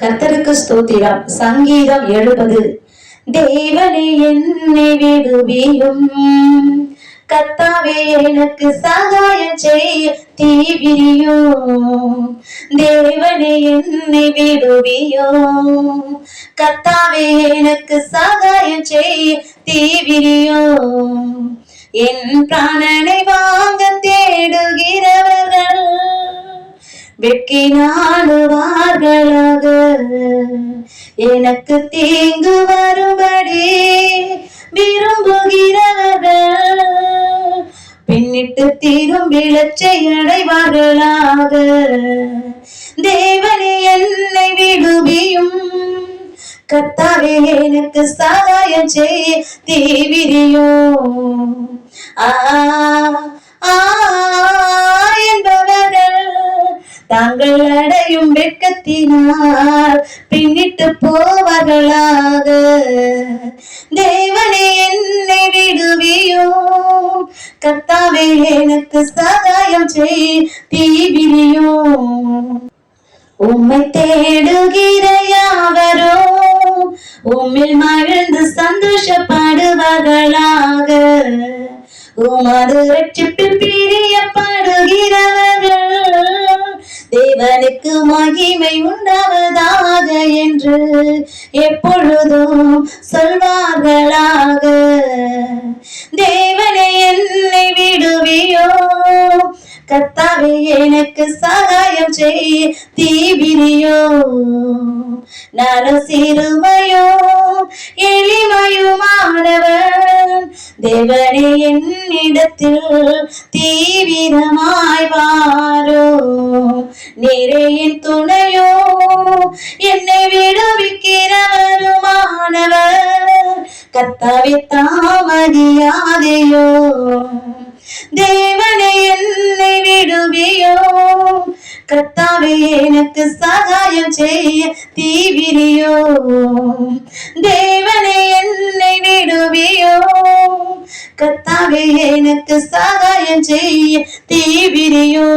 கர்த்தருக்கு ஸ்தோத்திரம். சங்கீதம் 70. தேவனே என்னை விடுவியும், கர்த்தாவே எனக்கு சகாயம் செய்ய தீவிரியும். தேவனே என்னை விடுவியும், கர்த்தாவே எனக்கு சகாயம் செய்ய தீவிரியும். என் பிராணனை வாங்க தேடுகிறவர்கள் வெட்கி நாடுவார்களாக. எனக்கு தீங்கு வரும்படி விரும்புகிறவர்கள் பின்னிட்டு திரும்பி இலச்சை அடைவார்களாக. தேவனே என்னை விடுவியும், கர்த்தாவே எனக்கு சகாயம் செய்ய தீவிரியும். என்பவர்கள் தாங்கள் அடையும் வெட்கத்தினால் பின்னிட்டு போவார்களாக. தேவனே என்னை விடுவியும், கர்த்தாவே எனக்கு சகாயம் செய் தீவிரியும். உம்மை தேடுகிற யாவரோ உம்மில் மகிழ்ந்து சந்தோஷப்படுவார்களாக. உமது ரட்சிப்பில் பிரியப்படுகிறவர்கள் தேவனுக்கு மகிமை உண்டாவதாக என்று எப்பொழுதும் சொல்வார்களாக. தேவனே என்னை விடுவியோ, கர்த்தாவே எனக்கு சகாயம் செய்ய தீவிரியோ. நானும் சிறுமையோ எளிமையுமானவன், தேவனே என்னிடத்தில் தீவிரமாய் வாரோ. நீரே என் துணையோ, என்னை விடுவிக்கிறவருமானவர், கர்த்தாவே தாமதியாதையோ. தேவனே என்னை விடுவியோ, கர்த்தாவே எனக்கு சகாயம் செய்ய தீவிரியோ. தேவனே என்னை விடுவியோ, கர்த்தாவே எனக்கு சகாயம் செய்ய தீவிரியோ.